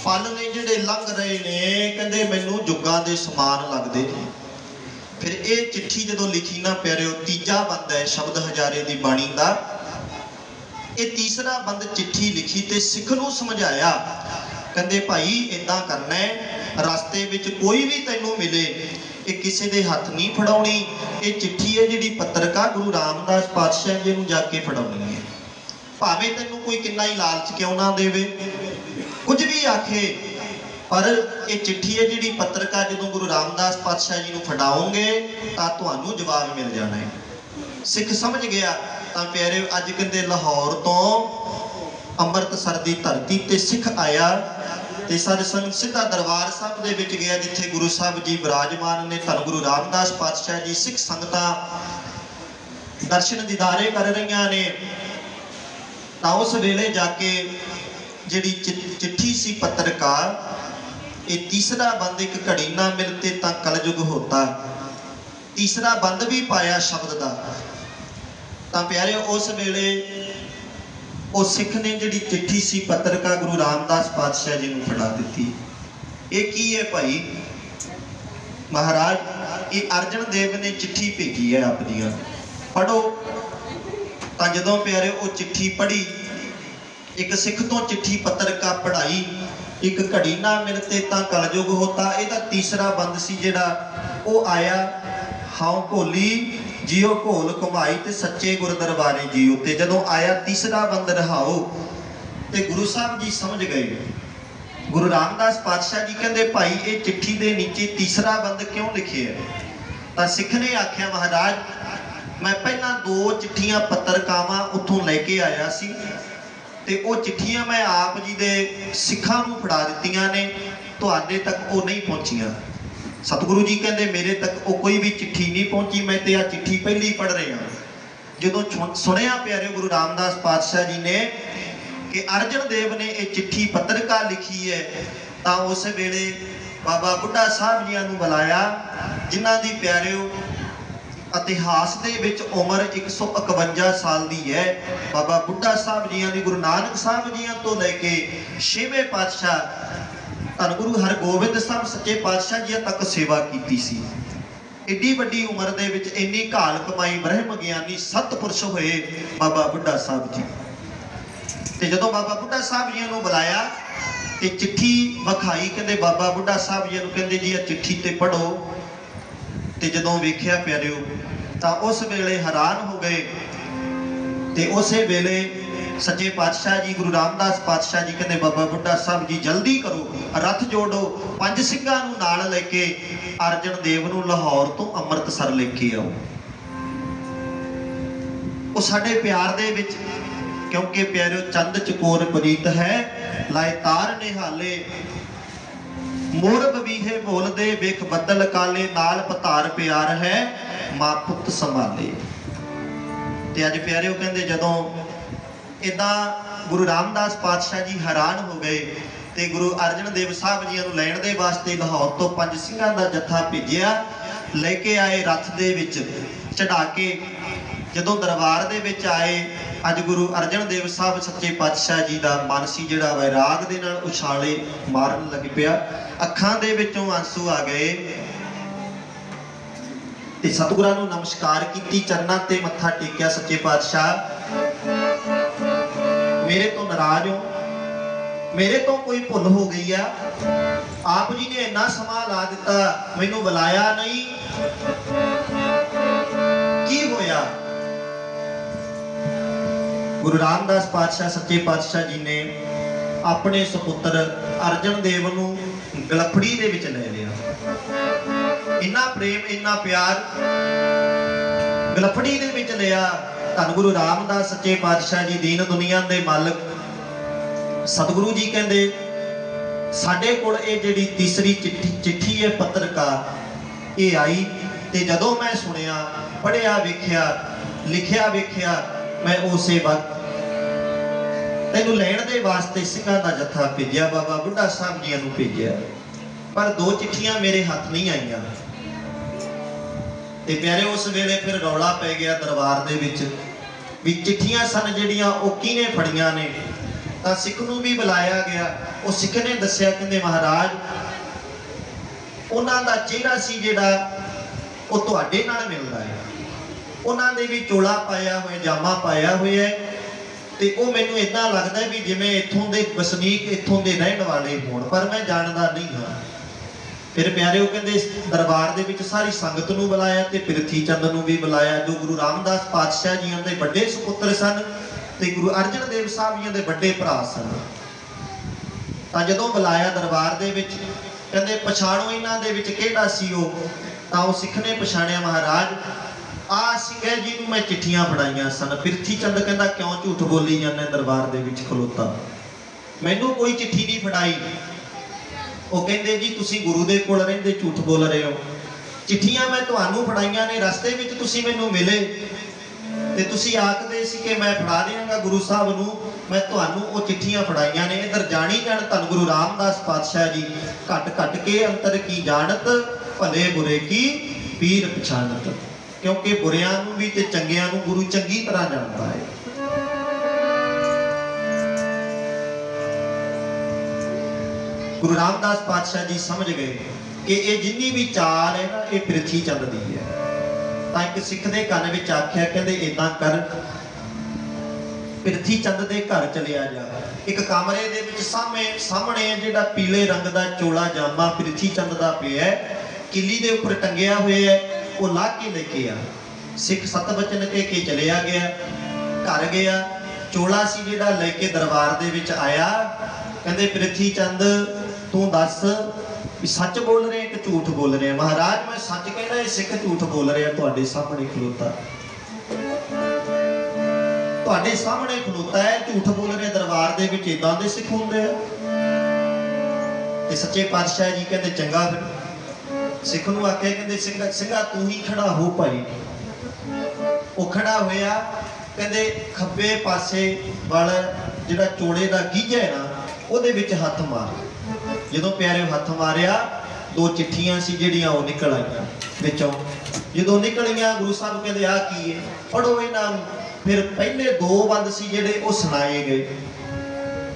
पल ने जिहड़े लंघ रहे ने कहंदे मैनूं जुगां दे समान लगदे ने। फिर ये चिट्ठी जदों लिखी ना प्यारिओ, तीजा बंद है शब्द हजारे दी बाणी दा। ये तीसरा बंद चिट्ठी लिखी ते सिख नूं समझाया, कहंदे भाई इदां करना है, रस्ते विच कोई भी तैनूं मिले ये किसी दे हथ नहीं फड़ाउणी। ये चिट्ठी है जिहड़ी पत्रिका गुरु रामदास पातशाह जी नूं जाके फड़ाउणी है। भावें तैनूं कोई किन्ना ही लालच क्यों ना देवे, कुछ भी आखे, पर ये चिट्ठी है जिहड़ी पत्रिका जदों गुरु रामदास पातशाह जी नूं फड़ाओगे तां तुहानूं जवाब मिल जाना है। सिख समझ गया। तां प्यारे अज कहंदे लाहौर तो ਅੰਮ੍ਰਿਤਸਰ ਦੀ ਧਰਤੀ ਤੇ ਸਿੱਖ ਆਇਆ ਤੇ ਸਾਧ ਸੰਗਤ ਸਿੱਧਾ ਦਰਬਾਰ ਸਾਹਿਬ ਦੇ ਵਿੱਚ ਗਿਆ ਜਿੱਥੇ ਗੁਰੂ ਸਾਹਿਬ ਜੀ ਵਿਰਾਜਮਾਨ ਨੇ। ਧੰਨ ਗੁਰੂ ਰਾਮਦਾਸ ਪਾਤਸ਼ਾਹ ਜੀ ਸਿੱਖ ਸੰਗਤਾਂ ਦਰਸ਼ਨ ਦੀਦਾਰੇ ਕਰ ਰਹੀਆਂ ਨੇ। ਤਾਂ ਉਸ ਵੇਲੇ ਜਾ ਕੇ ਜਿਹੜੀ चिट्ठी सी पत्रकार, ये तीसरा बंद एक घड़ी ना मिलते ता कलयुग होता, तीसरा बंद भी पाया शब्द का। तां प्यारे उस वेले उस सिख ने जिहड़ी चिट्ठी सी पत्रकार गुरु रामदास पातशाह जी नूं फड़ा दित्ती। ये की है भाई महाराज, ये अर्जन देव ने चिट्ठी भेजी है आप जी, पढ़ो। तां जदों प्यारे वो चिट्ठी पढ़ी, एक सिख तो चिट्ठी पत्रका पढ़ाई, एक घड़ी ना मिलते ता कलयुग होता। यदा तीसरा बंद सी जिहड़ा वो आया, हाउ भोली जियो घोल घुमाई ते सच्चे गुर दरबारे जियो। ते जदों आया तीसरा बंद रहाओ ते गुरु साहब जी समझ गए। गुरु रामदास पातशाह जी कहंदे भाई ये चिट्ठी दे नीचे तीसरा बंद क्यों लिखे है? तां सिख ने आख्या महाराज मैं पहला 2 चिट्ठियां पत्रकावां उत्थों लैके आया सी ते वो चिट्ठियां मैं आप जी दे सिखां नूं फड़ा दित्तियां ने, तुहाडे तक वो नहीं पहुंचियां। सतगुरु जी कहंदे मेरे तक वो कोई भी चिट्ठी नहीं पहुंची, मैं ते आ चिट्ठी पहली पढ़ रहा। जदों सुनिया प्यारे गुरु रामदास पातशाह जी ने कि अर्जन देव ने ये चिट्ठी पत्रिका लिखी है, तां उस वेले बाबा बुढ़ा साहब जी नूं बुलाया, जिन्हां दी प्यारिओ इतिहास दे विच उम्र 151 साल की है। बाबा बुढ़ा साहब जी की गुरु नानक साहब जी तो लैके 6वें पातशाह धन गुरु हरगोबिंद साहब सच्चे पातशाह जी तक सेवा की सी। एडी वड्डी उम्र दे विच इन्नी घाल कमाई ब्रह्म ज्ञानी सतपुरुष होए बाबा बुढ़ा साहब जी। ते जदों बाबा बुढ़ा साहब जी नूं बुलाया ते चिट्ठी विखाई, कहंदे बाबा बुढ़ा साहब जी नूं कहंदे जी आ चिट्ठी ते पढ़ो। ते जदों वेख्या प्यारिओ तां उस वेले हैरान हो गए। ते उसे वेले सच्चे पातशाह जी गुरु रामदास पातशाह जी कहते बाबा बुढ़ा साहब जी जल्दी करो, रथ जोड़ो, 5 सिंघां नूं नाल लेके अर्जन देव नूं लाहौर तो अमृतसर लेके आओ। वो साडे प्यार दे विच क्योंकि प्यारिओ चंद चकोर पुनीत है लाए तार निहाले, मोर बबीहे बोलदे वेख बदल काले नाल पतार प्यार है मां पुत संभाले। ते अज प्यारे कहंदे जदों इदां गुरु रामदास पातशाह जी हैरान हो गए ते गुरु अर्जन देव साहब जी नूं लैण दे वास्ते लाहौर तो 5 सिंघां दा जत्था भेजिया। लेके आए रथ दे विच चढ़ा के जदों दरबार दे विच आए अज गुरु अर्जन देव साहब सच्चे पातशाह जी का मन सी जिहड़ा वैराग दे नाल उछाले मारन लग पिया। अखां दे विचों आंसू आ गए ते सतगुरां नूं नमस्कार कीती, चरनां ते मत्था टेकिया। सच्चे पातशाह मेरे तो नाराज हो, मेरे तो कोई भुल हो गई है। आप जी ने इन्ना समा ला दिता, मैनू बुलाया नहीं, की होया? गुरु रामदास पातशाह सच्चे पातशाह जी ने अपने सपुत्र अर्जन देव नूं गलफड़ी दे विच ले लिया। इन्ना प्रेम इन्ना प्यार गलफड़ी दे विच लिया। धन गुरु रामदास सच्चे पातशाह जी दीन दुनिया दे मालक सतगुरु जी कहंदे साडे कोल ये जिहड़ी तीसरी चिट्ठी है पत्रकार ये आई ते जदों मैं सुनिया पढ़िया वेख्या लिखिया वेख्या मैं उसे वक्त तेनू लैण दे वास्ते सिंघां दा जत्था भेजिया, बाबा बुढ़ा साहब जी नूं भेजिया, पर 2 चिट्ठियां मेरे हाथ नहीं आईयां। ते प्यारे उस वेले फिर रौला पै गया दरबार दे विच भी चिट्ठियां सन जिहड़ियां ओह किहने फड़ियां ने। तां सिख नूं भी बुलाया गया। उह सिख ने दस्सिया कहंदे महाराज उन्हां दा चेहरा सी जिहड़ा ओह तुहाडे नाल मिलदा है। उन्हां दे भी चोला पाया होया जामा पाया होया है ते ओह मैनूं इदां लगदा भी जिवें इत्थों दे वसनीक इत्थों दे रहण वाले होण, पर मैं जानदा नहीं हां। फिर प्यारे वो कहंदे दरबार दे विच सारी संगत नूं बुलाया ते पिरथी चंद नूं भी बुलाया जो गुरु रामदास पातशाह जी दे बड़े सुपुत्र सन ते गुरु अर्जन देव साहब जी दे बड़े भरा सन। तां जदों बुलाया दरबार दे विच कहंदे पछाणो इन्हां दे विच किहड़ा सी ओह? तां ओह सिख ने पछाणिया महाराज आ सिंह जी नूं मैं चिट्ठियां फड़ाइयां सन। पिरथी चंद कहंदा क्यों झूठ बोली जाने दरबार दे विच खलोता, मैनूं कोई चिट्ठी नहीं फड़ाई। वो कहंदे जी तुसीं गुरु दे कोल रहिंदे झूठ बोल रहे हो, चिट्ठियां मैं तुहानूं फड़ाइयां ने, रस्ते विच तुसीं मैनूं मिले ते तुसीं आखदे सी कि मैं फड़ा देवांगा गुरु साहब नूं, मैं तुहानूं वो चिट्ठियां फड़ाइयां ने। इधर जानी जान धन गुरु रामदास पातशाह जी घट घट के अंतर की जानत भले बुरे की पीर पछाणत, क्योंकि बुरियां नूं भी ते चंगियां नूं गुरु चंगी तरह जानता है। गुरु रामदास पातशाह जी समझ गए कि ये जिन्नी भी चाल है ना ये पिरथी चंद दी है। तां एक सिख दे कान विच आख्या कहंदे इदां कर पिरथी चंद दे घर चलिया जा। एक कमरे दे विच सामने जिहड़ा पीले रंग दा चोला जामा पिरथी चंद दा पिया किली दे उपर टंगिया होया है, वो ला के लेके आ। सिख सत बचन कह के चलिया गया, घर गया, चोला सी जिहड़ा लेके दरबार दे विच आया। कहंदे पिरथी चंद तू दस सच बोल रहे कि झूठ बोल रहे? महाराज मैं सच कहना, ये सिख झूठ बोल रहे तुहाडे सामने खलोता, तुहाडे सामने खलोता है, झूठ बोल रहे। दरबार दे विच इदां दे सिख हुंदे आ। ते सच्चे पातशाह जी कहंदे चंगा फिर सिख नूं आखे कहंदे सिंघा तू ही खड़ा हो भाई। वो खड़ा होया, कहंदे खब्बे पासे वल जिहड़ा चोड़े दा गीझा है ना ਉਹਦੇ ਵਿੱਚ हथ मार। ਜਦੋਂ प्यारे हथ मारिया 2 चिट्ठियां सी ਜਿਹੜੀਆਂ ਉਹ निकल आईयां ਵਿੱਚੋਂ। ਜਦੋਂ ਨਿਕਲੀਆਂ गुरु साहब कहंदे आ की है पढ़ो इन्हां नूं। फिर पहले 2 बंद सी ਜਿਹੜੇ ਉਹ सुनाए गए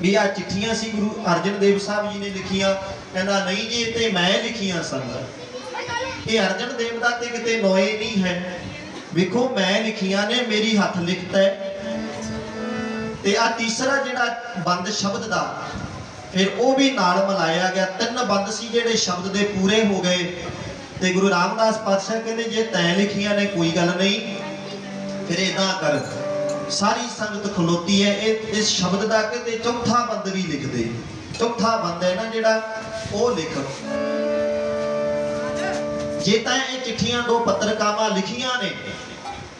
भी आ चिट्ठियां सी गुरु अर्जन देव साहब जी ने लिखियां। कहंदा नहीं जी ते मैं लिखियां सन, ये अर्जन देव दा ते किते नोए नहीं है, वेखो मैं लिखियां ने, मेरी हथ लिखत है। ते आ तीसरा जिहड़ा बंद शब्द दा फिर वो भी नाल मिलाया गया। 3 बंद सी जिहड़े शब्द दे पूरे हो गए। ते गुरु रामदास पातशाह कहंदे जे तैं लिखियां ने कोई गल नहीं, फिर इदां कर सारी संगत खलोती है इस शब्द दा कहते चौथा बंद भी लिख दे। चौथा बंद है ना जिहड़ा वो लिख। जे तैं ये चिट्ठियां 2 पत्रकावां लिखियां ने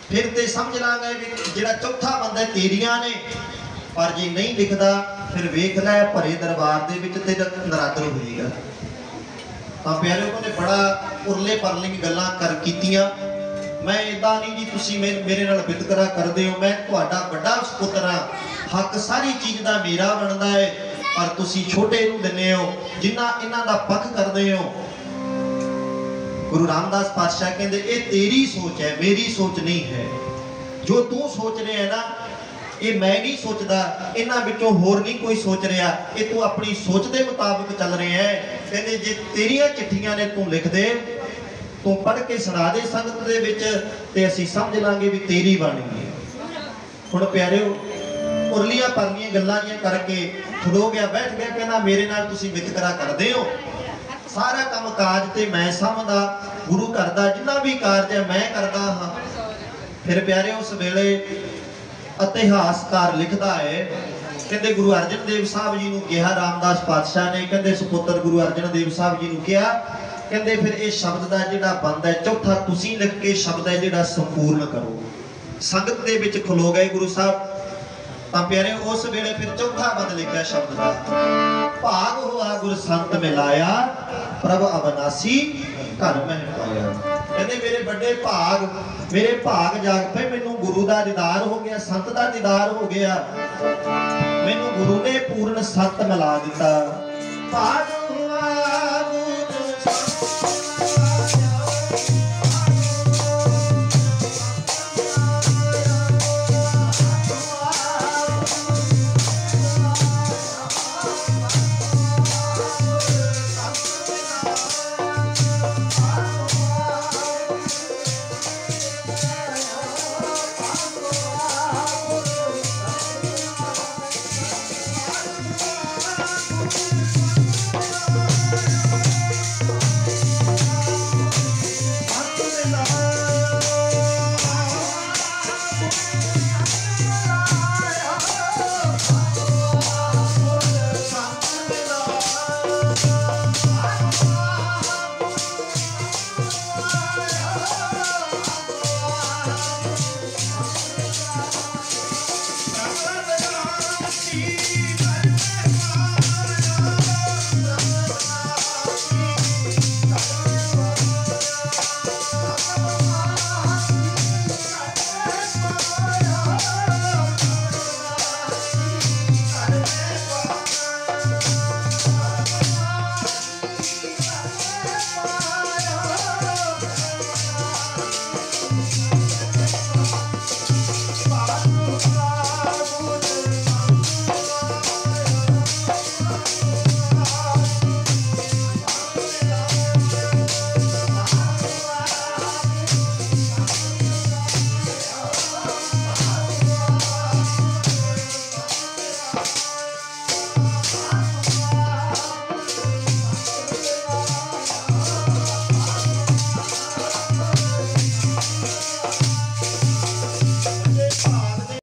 फिर ते समझ लांगे भी जिहड़ा चौथा बंदा तेरियां ने, पर जे नहीं लिखदा फिर वेख लै भरे दरबार दे विच ते नरादर होएगा। ਤਾਂ ਪਿਆਰਿਓ ਉਹਨੇ ਬੜਾ ਉਰਲੇ ਪਰਲੇ ਗੱਲਾਂ ਕਰ ਕੀਤੀਆਂ। ਮੈਂ ਇਦਾਂ ਨਹੀਂ ਜੀ ਤੁਸੀਂ ਮੇਰੇ ਨਾਲ ਵਿਤਕਰਾ ਕਰਦੇ ਹੋ, ਮੈਂ ਤੁਹਾਡਾ ਵੱਡਾ ਸੁਪੁੱਤਰ ਹਾਂ, ਹੱਕ ਸਾਰੀ ਚੀਜ਼ ਦਾ ਮੇਰਾ ਬਣਦਾ ਹੈ, ਪਰ ਤੁਸੀਂ ਛੋਟੇ ਨੂੰ ਦਿੰਦੇ ਹੋ, ਜਿੰਨਾ ਇਹਨਾਂ ਦਾ ਪੱਖ ਕਰਦੇ ਹੋ। ਗੁਰੂ ਰਾਮਦਾਸ ਪਾਤਸ਼ਾਹ ਕਹਿੰਦੇ ਇਹ ਤੇਰੀ ਸੋਚ ਹੈ, ਮੇਰੀ ਸੋਚ ਨਹੀਂ ਹੈ। ਜੋ ਤੂੰ ਸੋਚ ਰਿਹਾ ਹੈ ਨਾ, ਇਹ ਮੈਂ ਨਹੀਂ ਸੋਚਦਾ, ਇਹਨਾਂ ਵਿੱਚੋਂ ਹੋਰ ਨਹੀਂ ਕੋਈ ਸੋਚ ਰਿਹਾ, ਇਹ ਤੂੰ ਆਪਣੀ ਸੋਚ ਦੇ ਮੁਤਾਬਕ ਚੱਲ ਰਿਹਾ ਹੈ। ਕਹਿੰਦੇ ਜੇ ਤੇਰੀਆਂ ਚਿੱਠੀਆਂ ਨੇ ਤੂੰ ਲਿਖ ਦੇ, ਤੂੰ ਪੜ੍ਹ ਕੇ ਸੁਣਾ ਦੇ ਸੰਗਤ ਦੇ ਵਿੱਚ, ਤੇ ਅਸੀਂ ਸਮਝ ਲਾਂਗੇ ਵੀ ਤੇਰੀ ਬਾਣੀ ਹੈ। ਹੁਣ ਪਿਆਰਿਓ ਉਰਲੀਆਂ ਪਰਲੀਆਂ ਗੱਲਾਂ ਜੀਆਂ ਕਰਕੇ ਖਲੋ ਗਿਆ, ਬੈਠ ਗਿਆ, ਕਹਿੰਦਾ ਮੇਰੇ ਨਾਲ ਤੁਸੀਂ ਵਿਤਕਰਾ ਕਰਦੇ ਹੋ, ਸਾਰਾ ਕੰਮ ਕਾਜ ਤੇ ਮੈਂ ਸਮਝਦਾ, ਗੁਰੂ ਘਰ ਦਾ ਜਿੰਨਾ ਵੀ ਕਾਰਜ ਹੈ ਮੈਂ ਕਰਦਾ ਹਾਂ। ਫਿਰ ਪਿਆਰੇ ਉਸ ਵੇਲੇ ਇਤਿਹਾਸਕਾਰ ਲਿਖਦਾ ਹੈ, ਕਹਿੰਦੇ ਗੁਰੂ ਅਰਜਨ ਦੇਵ ਸਾਹਿਬ ਜੀ ਨੂੰ ਕਿਹਾ ਰਾਮਦਾਸ ਪਾਤਸ਼ਾਹ ਨੇ, ਕਹਿੰਦੇ ਸੁਪੁੱਤਰ ਗੁਰੂ ਅਰਜਨ ਦੇਵ ਸਾਹਿਬ ਜੀ ਨੂੰ ਕਿਹਾ, ਕਹਿੰਦੇ ਫਿਰ ਇਹ ਸ਼ਬਦ ਦਾ ਜਿਹੜਾ ਬੰਦ ਹੈ ਚੌਥਾ ਤੁਸੀਂ ਲਿਖ ਕੇ ਸ਼ਬਦ ਹੈ ਜਿਹੜਾ ਸੰਪੂਰਨ ਕਰੋ। ਸੰਗਤ ਦੇ ਵਿੱਚ ਖਲੋ ਗਏ ਗੁਰੂ ਸਾਹਿਬ। ਤਾਂ ਪਿਆਰੇ ਉਸ ਵੇਲੇ ਫਿਰ ਚੌਥਾ ਬੰਦ ਲਿਖਿਆ ਸ਼ਬਦ ਦਾ, ਭਾਗ ਹੋਆ ਗੁਰ ਸੰਤ ਮਿਲਾਇਆ, ਪ੍ਰਭ ਅਬਨਾਸੀ ਘਰ ਮਹਿ ਪਾਇਆ। ਕਹਿੰਦੇ ਮੇਰੇ ਵੱਡੇ ਮੇਰੇ ਭਾਗ ਜਾਗ ਪਏ, ਮੈਨੂੰ ਗੁਰੂ ਦਾ ਦੀਦਾਰ ਹੋ ਗਿਆ, ਸੰਤ ਦਾ ਦੀਦਾਰ ਹੋ ਗਿਆ, ਮੈਨੂੰ ਗੁਰੂ ਨੇ ਪੂਰਨ ਸੰਤ ਮਿਲਾ ਦਿੱਤਾ। ਭਾਗ ਹੋਆ